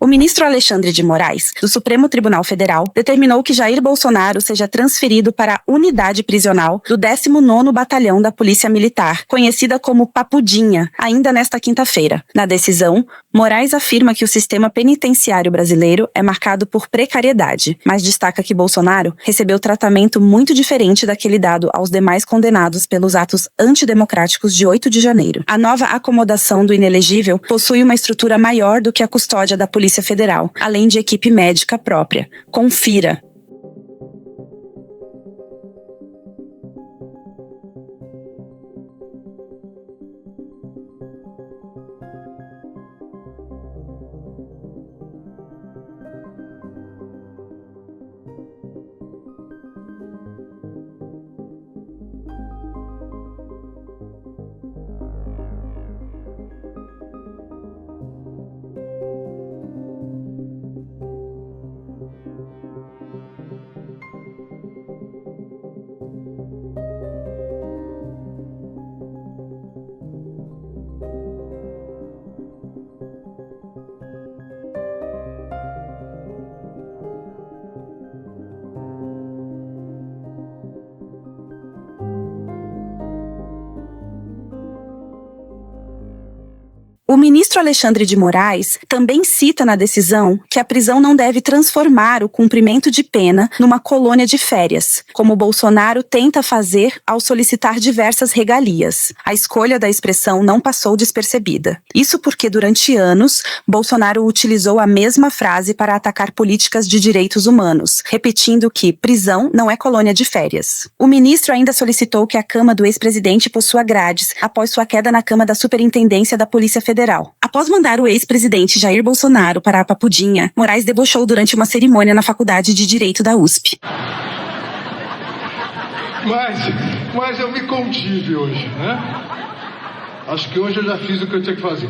O ministro Alexandre de Moraes, do Supremo Tribunal Federal, determinou que Jair Bolsonaro seja transferido para a unidade prisional do 19º Batalhão da Polícia Militar, conhecida como Papudinha, ainda nesta quinta-feira. Na decisão, Moraes afirma que o sistema penitenciário brasileiro é marcado por precariedade, mas destaca que Bolsonaro recebeu tratamento muito diferente daquele dado aos demais condenados pelos atos antidemocráticos de 8 de janeiro. A nova acomodação do inelegível possui uma estrutura maior do que a custódia da Polícia Federal, além de equipe médica própria. Confira. O ministro Alexandre de Moraes também cita na decisão que a prisão não deve transformar o cumprimento de pena numa colônia de férias, como Bolsonaro tenta fazer ao solicitar diversas regalias. A escolha da expressão não passou despercebida. Isso porque, durante anos, Bolsonaro utilizou a mesma frase para atacar políticas de direitos humanos, repetindo que prisão não é colônia de férias. O ministro ainda solicitou que a cama do ex-presidente possua grades após sua queda na cama da Superintendência da Polícia Federal. Após mandar o ex-presidente Jair Bolsonaro para a Papudinha, Moraes debochou durante uma cerimônia na Faculdade de Direito da USP. Mas eu me contive hoje, né? Acho que hoje eu já fiz o que eu tinha que fazer.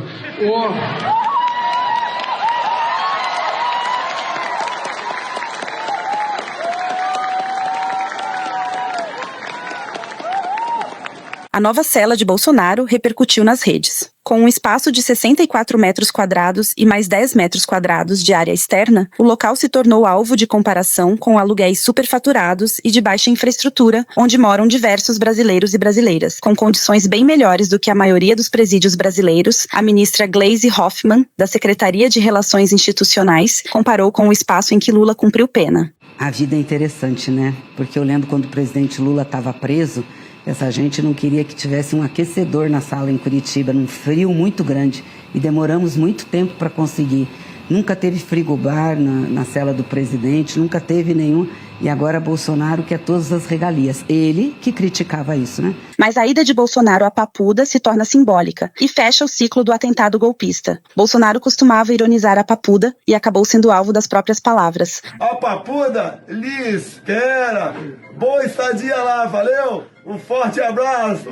A nova cela de Bolsonaro repercutiu nas redes. Com um espaço de 64 metros quadrados e mais 10 metros quadrados de área externa, o local se tornou alvo de comparação com aluguéis superfaturados e de baixa infraestrutura, onde moram diversos brasileiros e brasileiras, com condições bem melhores do que a maioria dos presídios brasileiros. A ministra Gleisi Hoffmann, da Secretaria de Relações Institucionais, comparou com o espaço em que Lula cumpriu pena. A vida é interessante, né? Porque eu lembro quando o presidente Lula estava preso, essa gente não queria que tivesse um aquecedor na sala em Curitiba, num frio muito grande. E demoramos muito tempo para conseguir. Nunca teve frigobar na cela do presidente, nunca teve nenhum. E agora Bolsonaro quer todas as regalias. Ele que criticava isso, né? Mas a ida de Bolsonaro à Papuda se torna simbólica e fecha o ciclo do atentado golpista. Bolsonaro costumava ironizar a Papuda e acabou sendo alvo das próprias palavras. A Papuda lhe espera. Boa estadia lá, valeu? Um forte abraço.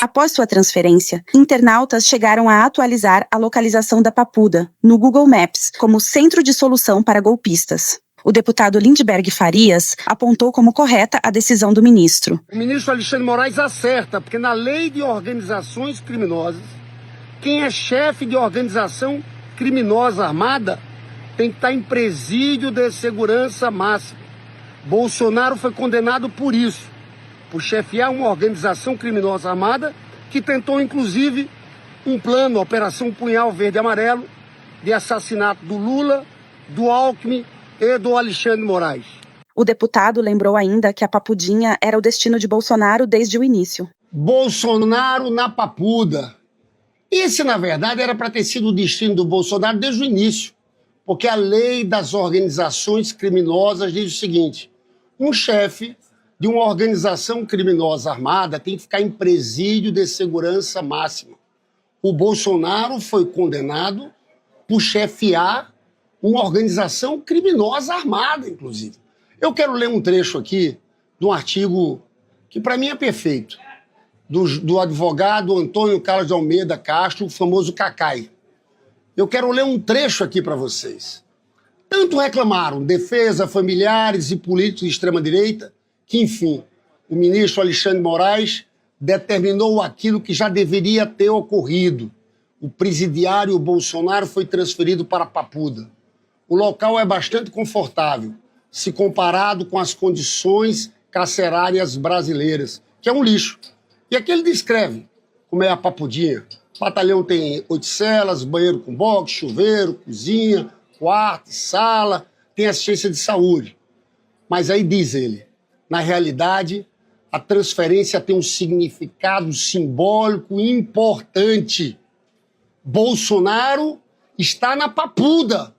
Após sua transferência, internautas chegaram a atualizar a localização da Papuda no Google Maps como centro de solução para golpistas. O deputado Lindbergh Farias apontou como correta a decisão do ministro. O ministro Alexandre de Moraes acerta, porque na lei de organizações criminosas, quem é chefe de organização criminosa armada tem que estar em presídio de segurança máxima. Bolsonaro foi condenado por isso, por chefiar uma organização criminosa armada que tentou, inclusive, um plano, Operação Punhal Verde e Amarelo, de assassinato do Lula, do Alckmin e do Alexandre de Moraes. O deputado lembrou ainda que a Papudinha era o destino de Bolsonaro desde o início. Bolsonaro na Papuda. Esse, na verdade, era para ter sido o destino do Bolsonaro desde o início, porque a lei das organizações criminosas diz o seguinte: um chefe de uma organização criminosa armada tem que ficar em presídio de segurança máxima. O Bolsonaro foi condenado por chefiar uma organização criminosa armada, inclusive. Eu quero ler um trecho aqui de um artigo que para mim é perfeito, do advogado Antônio Carlos de Almeida Castro, o famoso Cacai. Eu quero ler um trecho aqui para vocês. Tanto reclamaram defesa, familiares e políticos de extrema-direita que, enfim, o ministro Alexandre de Moraes determinou aquilo que já deveria ter ocorrido. O presidiário Bolsonaro foi transferido para Papuda. O local é bastante confortável, se comparado com as condições carcerárias brasileiras, que é um lixo. E aqui ele descreve como é a Papudinha. O batalhão tem 8 celas, banheiro com box, chuveiro, cozinha, quarto, sala, tem assistência de saúde. Mas aí diz ele, na realidade, a transferência tem um significado simbólico importante. Bolsonaro está na Papuda.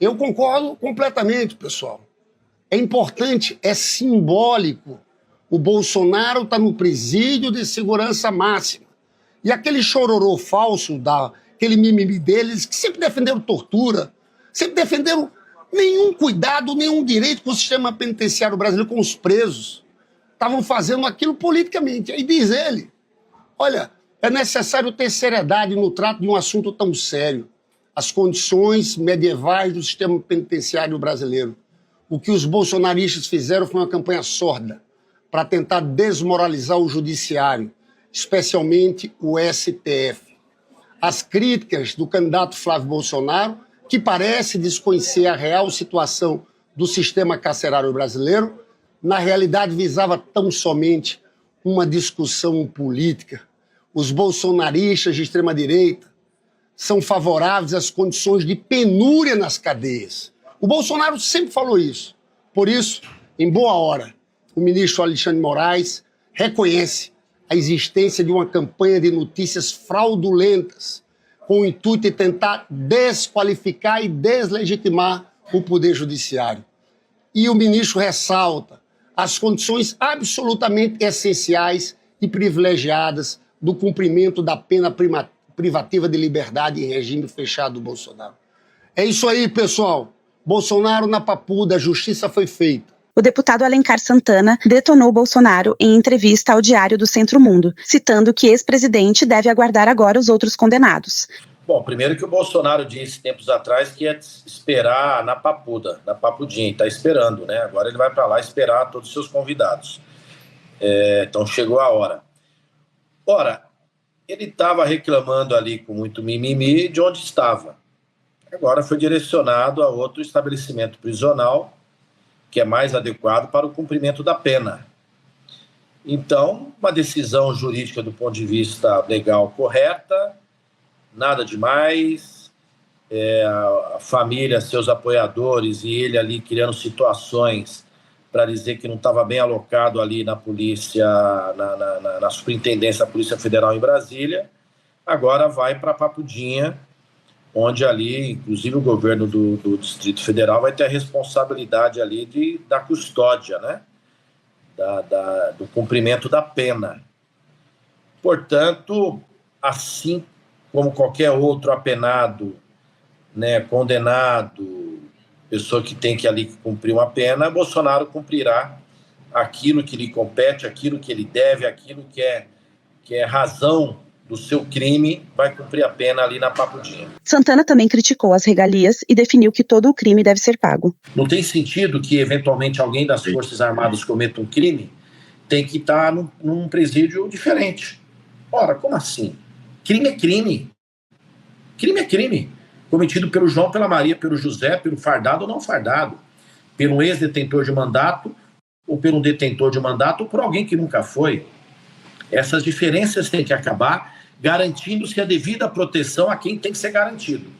Eu concordo completamente, pessoal. É importante, é simbólico. O Bolsonaro está no presídio de segurança máxima. E aquele chororô falso, aquele mimimi deles, que sempre defenderam tortura, sempre defenderam nenhum cuidado, nenhum direito com o sistema penitenciário brasileiro, com os presos. Estavam fazendo aquilo politicamente. Aí diz ele, olha, é necessário ter seriedade no trato de um assunto tão sério. As condições medievais do sistema penitenciário brasileiro. O que os bolsonaristas fizeram foi uma campanha sorda para tentar desmoralizar o judiciário, especialmente o STF. As críticas do candidato Flávio Bolsonaro, que parece desconhecer a real situação do sistema carcerário brasileiro, na realidade visava tão somente uma discussão política. Os bolsonaristas de extrema-direita são favoráveis às condições de penúria nas cadeias. O Bolsonaro sempre falou isso. Por isso, em boa hora, o ministro Alexandre de Moraes reconhece a existência de uma campanha de notícias fraudulentas com o intuito de tentar desqualificar e deslegitimar o Poder Judiciário. E o ministro ressalta as condições absolutamente essenciais e privilegiadas do cumprimento da pena privativa de liberdade em regime fechado do Bolsonaro. É isso aí, pessoal. Bolsonaro na Papuda, a justiça foi feita. O deputado Alencar Santana detonou Bolsonaro em entrevista ao Diário do Centro Mundo, citando que ex-presidente deve aguardar agora os outros condenados. Bom, primeiro que o Bolsonaro disse tempos atrás que ia esperar na Papuda, na Papudinha, e está esperando, né? Agora ele vai para lá esperar todos os seus convidados. Então chegou a hora. Ora, ele estava reclamando ali com muito mimimi de onde estava. Agora foi direcionado a outro estabelecimento prisional, que é mais adequado para o cumprimento da pena. Então, uma decisão jurídica do ponto de vista legal correta, nada demais, a família, seus apoiadores e ele ali criando situações para dizer que não estava bem alocado ali na polícia, na superintendência da Polícia Federal em Brasília, agora vai para a Papudinha, onde ali, inclusive o governo do Distrito Federal vai ter a responsabilidade ali da custódia, né? Do cumprimento da pena. Portanto, assim como qualquer outro apenado, né, condenado, pessoa que tem que ali cumprir uma pena, Bolsonaro cumprirá aquilo que lhe compete, aquilo que ele deve, aquilo que é razão do seu crime, vai cumprir a pena ali na Papudinha. Santana também criticou as regalias e definiu que todo o crime deve ser pago. Não tem sentido que, eventualmente, alguém das Forças Armadas cometa um crime, tem que estar num presídio diferente. Ora, como assim? Crime é crime. Crime é crime. Cometido pelo João, pela Maria, pelo José, pelo fardado ou não fardado, pelo ex-detentor de mandato, ou pelo detentor de mandato, ou por alguém que nunca foi. Essas diferenças têm que acabar, garantindo-se a devida proteção a quem tem que ser garantido.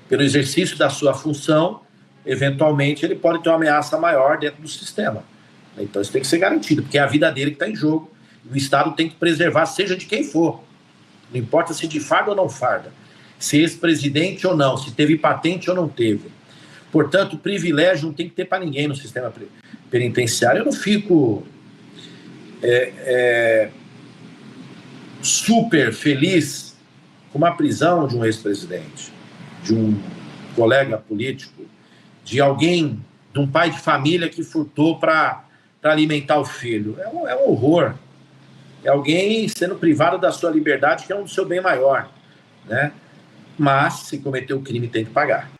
Pelo exercício da sua função, eventualmente ele pode ter uma ameaça maior dentro do sistema. Então isso tem que ser garantido, porque é a vida dele que está em jogo. E o Estado tem que preservar, seja de quem for. Não importa se de farda ou não farda. Se ex-presidente ou não, se teve patente ou não teve. Portanto, privilégio não tem que ter para ninguém no sistema penitenciário. Eu não fico super feliz com a prisão de um ex-presidente, de um colega político, de alguém, de um pai de família que furtou para alimentar o filho. É um horror. É alguém sendo privado da sua liberdade, que é um do seu bem maior, né? Mas, se cometeu o crime, tem que pagar.